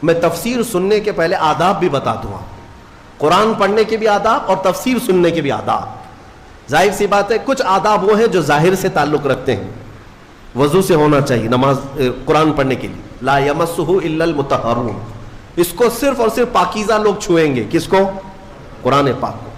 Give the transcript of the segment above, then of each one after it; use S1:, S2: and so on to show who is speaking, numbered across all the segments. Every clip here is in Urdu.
S1: میں تفسیر سننے کے پہلے آداب بھی بتا دوں. قرآن پڑھنے کے بھی آداب اور تفسیر سننے کے بھی آداب. ظاہر سی بات ہے کچھ آداب وہ ہیں جو ظاہر سے تعلق رکھتے ہیں. وضو سے ہونا چاہیے نماز قرآن پڑھنے کے لیے. لا یمسہ الا المطہرون, اس کو صرف اور صرف پاکیزہ لوگ چھوئیں گے. کس کو؟ قرآن پاک کو.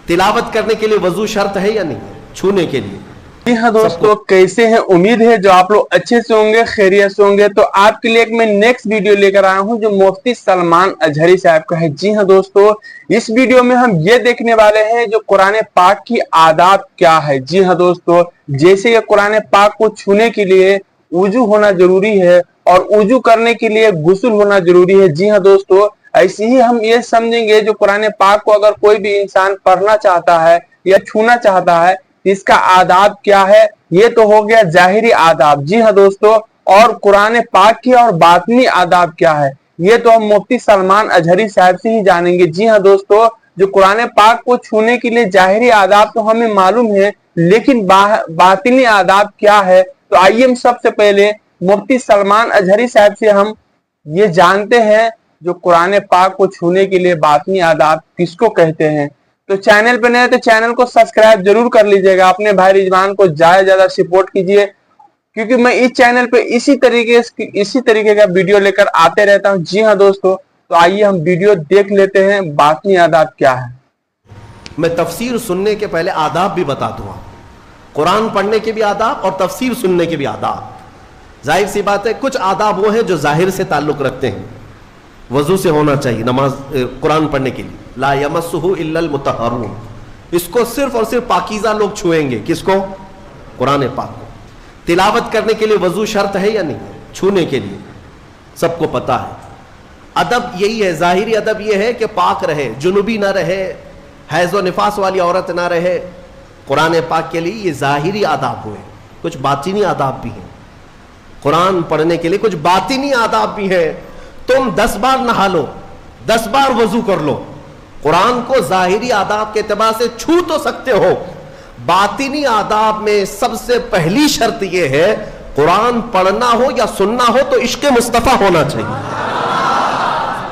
S1: تلاوت کرنے کے لیے وضو شرط ہے یا نہیں چھونے کے لیے؟
S2: جی ہاں دوستو, کیسے ہیں؟ امید ہے جو آپ لوگ اچھے سے ہوں گے, خیریت سے ہوں گے. تو آپ کے لیے ایک میں نیکسٹ ویڈیو لے کر آیا ہوں جو مفتی سلمان اظہری صاحب کا ہے. جی ہاں دوستو, اس ویڈیو میں ہم یہ دیکھنے والے ہیں جو قرآن پاک کی آداب کیا ہے. جی ہاں دوستو, جیسے کہ قرآن پاک کو چھونے کے لیے وضو ہونا ضروری ہے اور وضو کرنے کے لیے غسل ہونا ضروری ہے. جی ہاں دوستو, ایسے ہی ہم یہ سمجھیں گے جو قرآن پاک کو اگر کوئی بھی انسان پڑھنا چاہتا ہے یا چھونا چاہتا ہے اس کا آداب کیا ہے. یہ تو ہو گیا ظاہری آداب. جی ہاں دوستو, اور قرآن پاک کی اور باطنی آداب کیا ہے یہ تو ہم مفتی سلمان اظہری صاحب سے ہی جانیں گے. جی ہاں دوستو, جو قرآن پاک کو چھونے کے لیے ظاہری آداب تو ہمیں معلوم ہے, لیکن باطنی آداب کیا ہے. تو آئیے ہم سب سے پہلے مفتی سلمان اظہری صاحب سے ہم یہ جانتے ہیں جو قرآن پاک کو چھونے کے لیے باطنی آداب کس کو کہتے ہیں. تو چینل پہ نئے تو چینل کو سبسکرائب ضرور کر لیجئے گا. اپنے بھائی رضوان کو زیادہ سپورٹ کیجئے, کیونکہ میں اس چینل پہ اسی طریقے کا ویڈیو لے کر آتے رہتا ہوں. جی ہاں دوستو, تو آئیے ہم ویڈیو دیکھ لیتے ہیں باطنی آداب کیا ہے.
S1: میں تفسیر سننے کے پہلے آداب بھی بتا دوں. قرآن پڑھنے کے بھی آداب اور تفسیر سننے کے بھی آداب. ظاہر سی بات ہے کچھ آداب وہ ہیں جو ظاہر سے تعلق رکھتے ہیں. وضو سے ہونا چاہیے نماز قرآن پڑھنے کے لیے. لا یمسہ الا المطہرون, اس کو صرف اور صرف پاکیزہ لوگ چھوئیں گے. کس کو؟ قرآن پاک کو. تلاوت کرنے کے لیے وضو شرط ہے یا نہیں چھونے کے لیے؟ سب کو پتا ہے. ادب یہی ہے, ظاہری ادب یہ ہے کہ پاک رہے, جنوبی نہ رہے, حیض و نفاس والی عورت نہ رہے. قرآن پاک کے لیے یہ ظاہری آداب ہوئے. کچھ باطنی آداب بھی ہیں. قرآن پڑھنے کے لیے کچھ باطنی آداب بھی ہیں. تم 10 بار نہا لو, 10 بار وضو کر لو, قرآن کو ظاہری آداب کے اعتبار سے چھو تو سکتے ہو. باطنی آداب میں سب سے پہلی شرط یہ ہے قرآن پڑھنا ہو یا سننا ہو تو عشق مصطفیٰ ہونا چاہیے.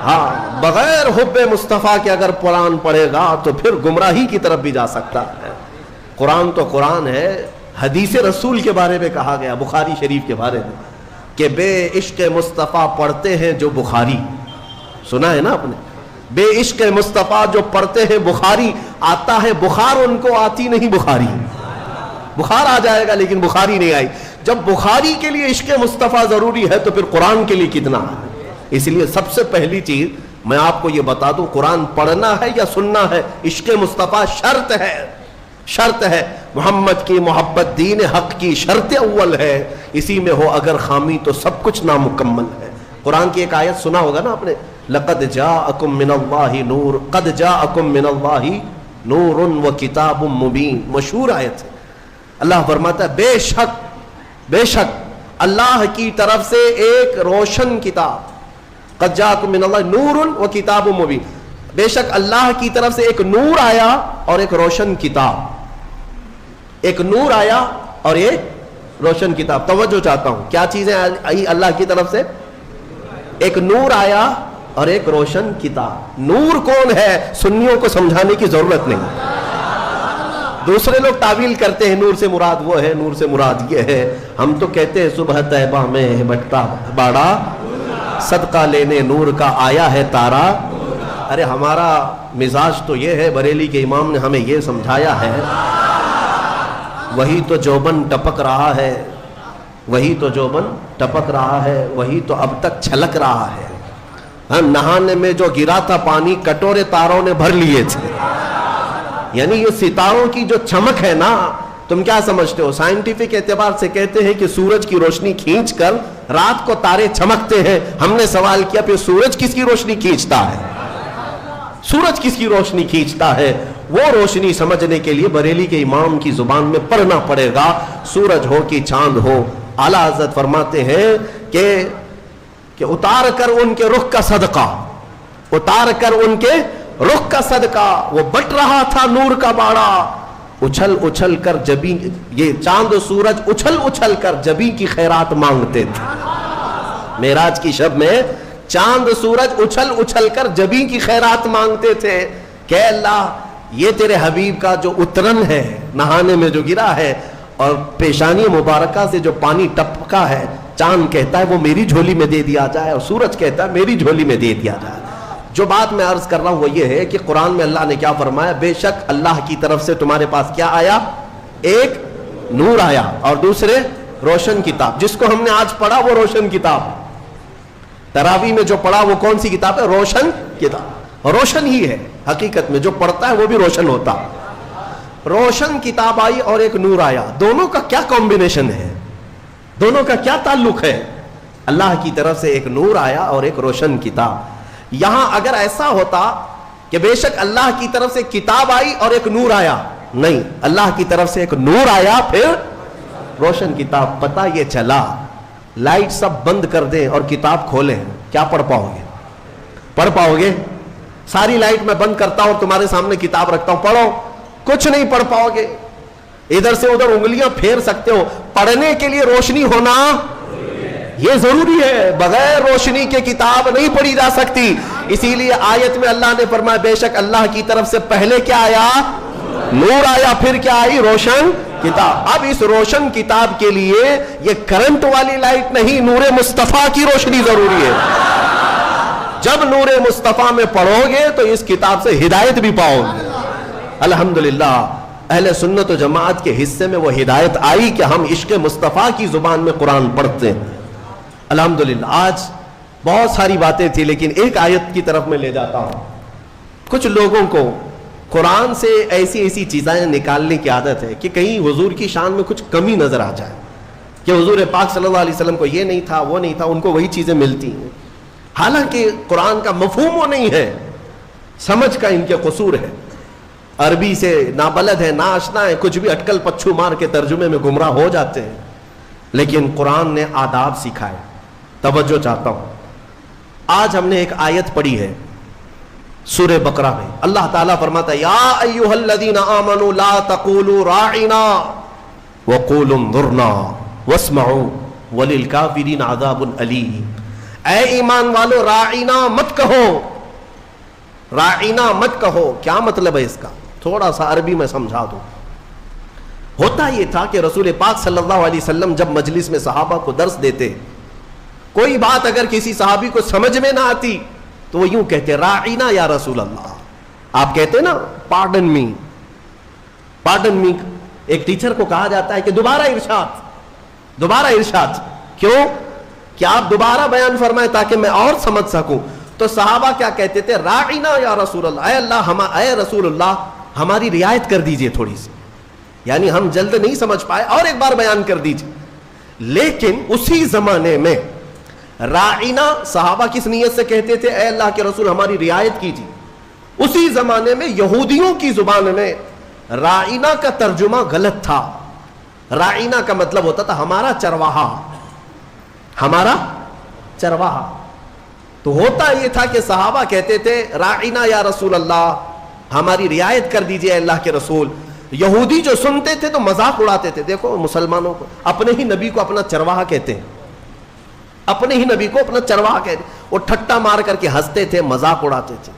S1: ہاں, بغیر حب مصطفیٰ کے اگر قرآن پڑھے گا تو پھر گمراہی کی طرف بھی جا سکتا ہے. قرآن تو قرآن ہے. حدیث رسول کے بارے میں کہا گیا, بخاری شریف کے بارے میں, کہ بے عشق مصطفیٰ پڑھتے ہیں جو بخاری. سنا ہے نا آپ نے؟ بے عشق مصطفیٰ جو پڑھتے ہیں بخاری. آتا ہے بخار, ان کو آتی نہیں بخاری. بخار آ جائے گا لیکن بخاری نہیں آئی. جب بخاری کے لیے عشق مصطفیٰ ضروری ہے تو پھر قرآن کے لیے کتنا ہے. اس لیے سب سے پہلی چیز میں آپ کو یہ بتا دوں, قرآن پڑھنا ہے یا سننا ہے, عشق مصطفیٰ شرط ہے. شرط ہے. محمد کی محبت دین حق کی شرط اول ہے. اسی میں ہو اگر خامی تو سب کچھ نامکمل ہے. قرآن کی ایک آیت سنا ہوگا نا آپ نے, لقد جاءکم من اللہ نور, قد جاءکم من اللہ نور و کتاب مبین. مشہور آیت ہے. اللہ فرماتا ہے بے شک اللہ کی طرف سے ایک روشن کتاب. قد جاءکم من اللہ نور و کتاب مبین. بے شک اللہ کی طرف سے ایک نور آیا اور ایک روشن کتاب. ایک نور آیا اور ایک روشن کتاب. توجہ چاہتا ہوں, کیا چیزیں آئی اللہ کی طرف سے؟ ایک نور آیا اور ایک روشن کتاب. نور کون ہے سنیوں کو سمجھانے کی ضرورت نہیں. دوسرے لوگ تعویل کرتے ہیں نور سے مراد وہ ہے, نور سے مراد یہ ہے. ہم تو کہتے ہیں صبح طیبہ میں بٹتا باڑا, صدقہ لینے نور کا آیا ہے تارا. ارے ہمارا مزاج تو یہ ہے, بریلی کے امام نے ہمیں یہ سمجھایا ہے, وہی تو جوبن ٹپک رہا ہے, وہی تو جوبن ٹپک رہا ہے, وہی تو اب تک چھلک رہا ہے. نہانے میں جو گرا تھا پانی کٹورے تاروں نے بھر لیے تھے. یعنی یہ ستاروں کی جو چمک ہے نا, تم کیا سمجھتے ہو؟ سائنٹیفک اعتبار سے کہتے ہیں کہ سورج کی روشنی کھینچ کر رات کو تارے چمکتے ہیں. ہم نے سوال کیا پھر سورج کس کی روشنی کھینچتا ہے؟ سورج کس کی روشنی کھینچتا ہے؟ وہ روشنی سمجھنے کے لیے بریلی کے امام کی زبان میں پڑھنا پڑے گا. سورج ہو کہ چاند ہو, اعلیٰ حضرت فرماتے ہیں کہ اتار کر ان کے رخ کا صدقہ, اتار کر ان کے رخ کا صدقہ, وہ بٹ رہا تھا نور کا باڑا. اچھل اچھل کر جبی, یہ چاند و سورج اچھل اچھل کر جبی کی خیرات مانگتے تھے. معراج کی شب میں چاند سورج اچھل اچھل کر جبیں کی خیرات مانگتے تھے کہ اللہ یہ تیرے حبیب کا جو اترن ہے نہانے میں جو گرا ہے اور پیشانی مبارکہ سے جو پانی ٹپکا ہے، چاند کہتا ہے وہ میری جھولی میں دے دیا جائے اور سورج کہتا ہے میری جھولی میں دے دیا جائے۔ جو بات میں عرض کر رہا ہوں وہ یہ ہے کہ قرآن میں اللہ نے کیا فرمایا، بے شک اللہ کی طرف سے تمہارے پاس کیا آیا، ایک نور آیا اور دوسرے روشن کتاب۔ جس کو ہم نے آج پڑھا وہ روشن کتاب، تراویح میں جو پڑھا وہ کون سی کتاب ہے، روشن کتاب۔ روشن ہی ہے حقیقت میں، جو پڑھتا ہے وہ بھی روشن ہوتا۔ روشن کتاب آئی اور ایک نور آیا، دونوں کا کیا کمبینیشن ہے، دونوں کا کیا تعلق ہے؟ اللہ کی طرف سے ایک نور آیا اور ایک روشن کتاب۔ یہاں اگر ایسا ہوتا کہ بے شک اللہ کی طرف سے کتاب آئی اور ایک نور آیا، نہیں، اللہ کی طرف سے ایک نور آیا پھر روشن کتاب۔ پتہ یہ چلا لائٹ سب بند کر دیں اور کتاب کھولیں، کیا پڑھ پاؤ گے؟ پڑھ پاؤ گے؟ ساری لائٹ میں بند کرتا ہوں اور تمہارے سامنے کتاب رکھتا ہوں، پڑھو، کچھ نہیں پڑھ پاؤ گے۔ ادھر سے ادھر انگلیاں پھیر سکتے ہو، پڑھنے کے لیے روشنی ہونا یہ ضروری ہے، بغیر روشنی کے کتاب نہیں پڑھی جا سکتی۔ اسی لیے آیت میں اللہ نے فرمایا بے شک اللہ کی طرف سے پہلے کیا آیا، نور آیا، پھر کیا آئی، روشن کتاب۔ اب اس روشن کتاب کے لیے یہ کرنٹ والی لائٹ نہیں، نور مصطفیٰ کی روشنی ضروری ہے۔ جب نور مصطفیٰ میں پڑھو گے تو اس کتاب سے ہدایت بھی پاؤ گے۔ الحمدللہ اہل سنت و جماعت کے حصے میں وہ ہدایت آئی کہ ہم عشق مصطفیٰ کی زبان میں قرآن پڑھتے ہیں۔ الحمدللہ آج بہت ساری باتیں تھی لیکن ایک آیت کی طرف میں لے جاتا ہوں۔ کچھ لوگوں کو قرآن سے ایسی ایسی چیزیں نکالنے کی عادت ہے کہ کہیں حضور کی شان میں کچھ کمی نظر آ جائے، کہ حضور پاک صلی اللہ علیہ وسلم کو یہ نہیں تھا، وہ نہیں تھا، ان کو وہی چیزیں ملتی ہیں، حالانکہ قرآن کا مفہوم وہ نہیں ہے، سمجھ کا ان کے قصور ہے، عربی سے نابلد ہے، ناآشنا ہے، کچھ بھی اٹکل پچھو مار کے ترجمے میں گمراہ ہو جاتے ہیں۔ لیکن قرآن نے آداب سکھائے، توجہ چاہتا ہوں۔ آج ہم نے ایک آیت پڑھی ہے سورہ بقرہ میں، اللہ تعالیٰ فرماتا ہے یا ایھا الذین آمنوا لا تقولوا راعنا وقولوا انظرنا واسمعوا وللکافرین عذاب علیم۔ اے ایمان والو راعنا مت کہو، راعنا مت کہو۔ کیا مطلب ہے اس کا؟ تھوڑا سا عربی میں سمجھا دوں۔ ہوتا یہ تھا کہ رسول پاک صلی اللہ علیہ وسلم جب مجلس میں صحابہ کو درس دیتے، کوئی بات اگر کسی صحابی کو سمجھ میں نہ آتی تو وہ یوں کہتے راعینا یا رسول اللہ۔ آپ کہتے نا پارڈن می، پارڈن می ایک ٹیچر کو کہا جاتا ہے کہ دوبارہ ارشاد، دوبارہ ارشاد۔ کیوں؟ کہ آپ دوبارہ بیان فرمائیں تاکہ میں اور سمجھ سکوں۔ تو صحابہ کیا کہتے تھے، راعینا یا رسول اللہ، اے اللہ، اے رسول اللہ ہماری رعایت کر دیجئے تھوڑی سی، یعنی ہم جلد نہیں سمجھ پائے، اور ایک بار بیان کر دیجئے۔ لیکن اسی زمانے میں راعینا صحابہ کس نیت سے کہتے تھے، اے اللہ کے رسول ہماری رعایت کیجیے۔ اسی زمانے میں یہودیوں کی زبان میں راعینا کا ترجمہ غلط تھا۔ راعینا کا مطلب ہوتا تھا ہمارا چرواہا، ہمارا چرواہا۔ تو ہوتا یہ تھا کہ صحابہ کہتے تھے راعینا یا رسول اللہ ہماری رعایت کر دیجئے اے اللہ کے رسول۔ یہودی جو سنتے تھے تو مذاق اڑاتے تھے، دیکھو مسلمانوں کو اپنے ہی نبی کو اپنا چرواہا کہتے ہیں، اپنے ہی نبی کو اپنا چرواہا کہتے ہیں۔ وہ ٹھٹا مار کر کے ہنستے تھے، مذاق اڑاتے تھے۔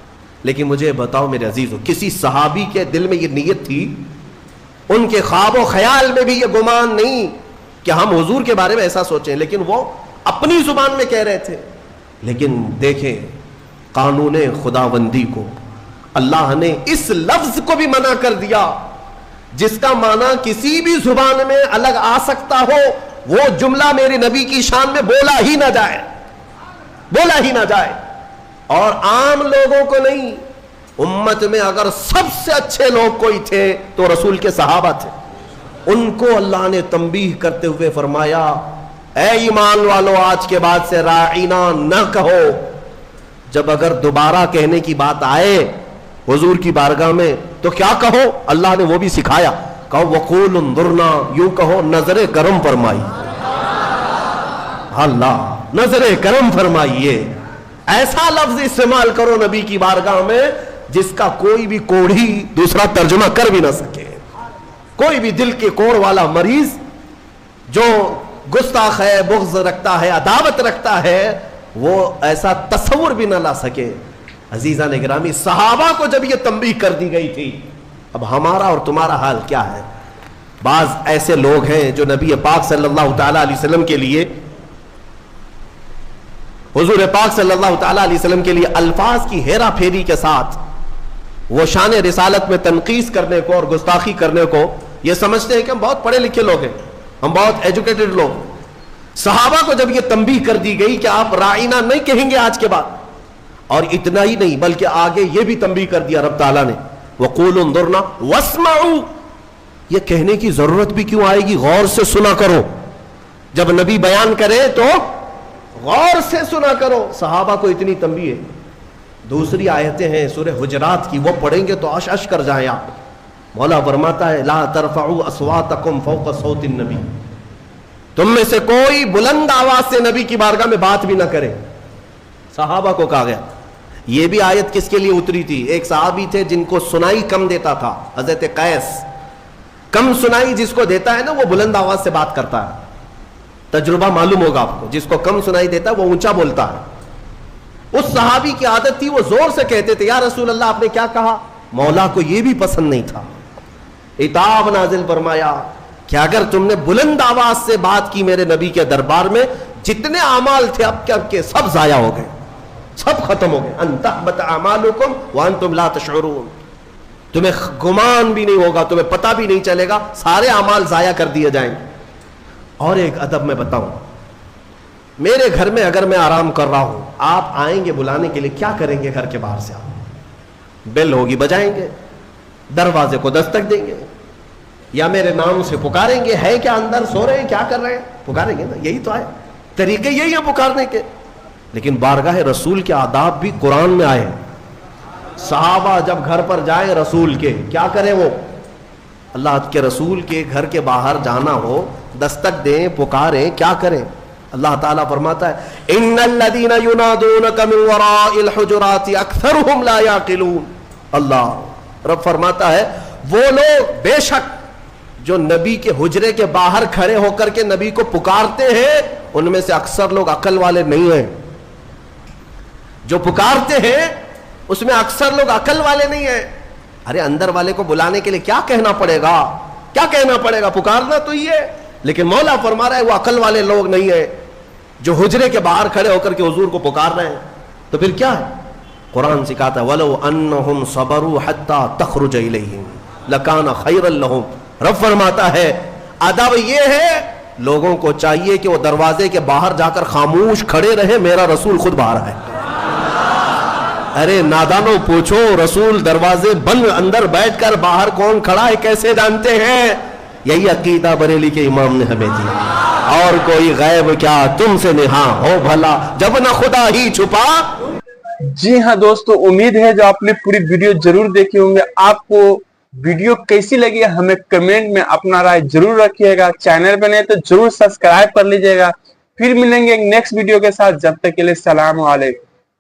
S1: لیکن مجھے بتاؤ میرے عزیزو، کسی صحابی کے دل میں یہ نیت تھی، ان کے خواب و خیال میں بھی یہ گمان نہیں کہ ہم حضور کے بارے میں ایسا سوچیں، لیکن وہ اپنی زبان میں کہہ رہے تھے۔ لیکن دیکھیں قانون خداوندی کو، اللہ نے اس لفظ کو بھی منع کر دیا جس کا معنی کسی بھی زبان میں الگ آ سکتا ہو، وہ جملہ میرے نبی کی شان میں بولا ہی نہ جائے، بولا ہی نہ جائے۔ اور عام لوگوں کو نہیں، امت میں اگر سب سے اچھے لوگ کوئی تھے تو رسول کے صحابہ تھے۔ ان کو اللہ نے تنبیہ کرتے ہوئے فرمایا اے ایمان والو آج کے بعد سے راعینا نہ کہو۔ جب اگر دوبارہ کہنے کی بات آئے حضور کی بارگاہ میں تو کیا کہو، اللہ نے وہ بھی سکھایا، کہو وقول انظرنا، یوں کہو نظر کرم فرمائی، اللہ نظر کرم فرمائیے۔ ایسا لفظ استعمال کرو نبی کی بارگاہ میں جس کا کوئی بھی کوڑھی دوسرا ترجمہ کر بھی نہ سکے۔ کوئی بھی دل کے کوڑ والا مریض جو گستاخ ہے، بغض رکھتا ہے، عداوت رکھتا ہے، وہ ایسا تصور بھی نہ لا سکے. عزیزان گرامی, صحابہ کو جب یہ تنبیہ کر دی گئی تھی, اب ہمارا اور تمہارا حال کیا ہے؟ بعض ایسے لوگ ہیں جو نبی پاک صلی اللہ تعالیٰ علیہ وسلم کے لیے, حضور پاک صلی اللہ تعالیٰ علیہ وسلم کے لیے الفاظ کی ہیرا پھیری کے ساتھ وہ شان رسالت میں تنقیص کرنے کو اور گستاخی کرنے کو یہ سمجھتے ہیں کہ ہم بہت پڑھے لکھے لوگ ہیں, ہم بہت ایجوکیٹڈ لوگ. صحابہ کو جب یہ تنبیہ کر دی گئی کہ آپ رائنا نہیں کہیں گے آج کے بعد, اور اتنا ہی نہیں بلکہ آگے یہ بھی تنبیہ کر دیا رب تعالیٰ نے, وَقُولُوا انظُرْنَا وَاسْمَعُوا, یہ کہنے کی ضرورت بھی کیوں آئے گی؟ غور سے سنا کرو. جب نبی بیان کرے تو غور سے سنا کرو. صحابہ کو اتنی تنبیہ ہے. دوسری آیتیں ہیں سورہ حجرات کی, وہ پڑھیں گے تو اش کر جائیں آپ. مولا فرماتا ہے لا ترفعوا اصواتکم فوق صوت النبی, تم میں سے کوئی بلند آواز سے نبی کی بارگاہ میں بات بھی نہ کرے. صحابہ کو کہا گیا. یہ بھی آیت کس کے لیے اتری تھی؟ ایک صحابی تھے جن کو سنائی کم دیتا تھا, حضرت قیس. کم سنائی جس کو دیتا ہے نا وہ بلند آواز سے بات کرتا ہے. تجربہ معلوم ہوگا آپ کو, جس کو کم سنائی دیتا ہے وہ اونچا بولتا ہے. اس صحابی کی عادت تھی, وہ زور سے کہتے تھے یا رسول اللہ آپ نے کیا کہا؟ مولا کو یہ بھی پسند نہیں تھا. عتاب نازل فرمایا کہ اگر تم نے بلند آواز سے بات کی میرے نبی کے دربار میں, جتنے اعمال تھے اب کے سب ضائع ہو گئے, سب ختم ہو گئے. ان تحبط اعمالکم وانتم لا تشعرون, تمہیں گمان بھی نہیں ہوگا, تمہیں پتہ بھی نہیں چلے گا, سارے اعمال ضائع کر دیے جائیں گے. اور ایک ادب میں بتاؤں, میرے گھر میں اگر میں آرام کر رہا ہوں, آپ آئیں گے بلانے کے لیے, کیا کریں گے؟ گھر کے باہر سے آپ بیل ہوگی بجائیں گے, دروازے کو دستک دیں گے, یا میرے نام سے پکاریں گے, ہے کیا اندر, سو رہے ہیں, کیا کر رہے ہیں, پکاریں گے نا. یہی تو ہے طریقے, یہی ہے پکارنے کے. لیکن بارگاہ رسول کے آداب بھی قرآن میں آئے. صحابہ جب گھر پر جائیں رسول کے, کیا کریں؟ وہ اللہ کے رسول کے گھر کے باہر جانا ہو, دستک دیں, پکاریں, کیا کریں؟ اللہ تعالیٰ فرماتا ہے ان الذین ینادونک من وراء الحجرات اکثرهم لا یعقلون. اللہ رب فرماتا ہے وہ لوگ بے شک جو نبی کے حجرے کے باہر کھڑے ہو کر کے نبی کو پکارتے ہیں, ان میں سے اکثر لوگ عقل والے نہیں ہیں. جو پکارتے ہیں اس میں اکثر لوگ عقل والے نہیں ہیں. ارے اندر والے کو بلانے کے لیے کیا کہنا پڑے گا, کیا کہنا پڑے گا؟ پکارنا تو یہ ہے. لیکن مولا فرما رہا ہے وہ عقل والے لوگ نہیں ہیں جو حجرے کے باہر کھڑے ہو کر کے حضور کو پکار رہے ہیں. تو پھر کیا ہے؟ قرآن سکھاتا ہے وَلَوْ أَنَّهُمْ صَبَرُوا حَتَّى تَخْرُجَ إِلَيْهِمْ لَكَانَ خَيْرًا لَهُمْ. رب فرماتا ہے ادب یہ ہے, لوگوں کو چاہیے کہ وہ دروازے کے باہر جا کر خاموش کھڑے رہے, میرا رسول خود باہر ہے. ارے نادانوں پوچھو, رسول دروازے بند اندر بیٹھ کر باہر کون کھڑا ہے کیسے جانتے ہیں؟ یہی عقیدہ بریلی کے امام نے ہمیں دیا. اور کوئی غیب کیا تم سے نہاں ہو بھلا, جب نہ خدا ہی چھپا.
S2: جی ہاں دوستو, امید ہے جو آپ نے پوری ویڈیو ضرور دیکھی ہوں گے. آپ کو ویڈیو کیسی لگی ہمیں کمنٹ میں اپنا رائے ضرور رکھیے گا. چینل پہ نہیں تو ضرور سبسکرائب کر لیجئے گا. پھر ملیں گے ایک نیکسٹ ویڈیو کے ساتھ, جب تک کے لیے السلام علیکم.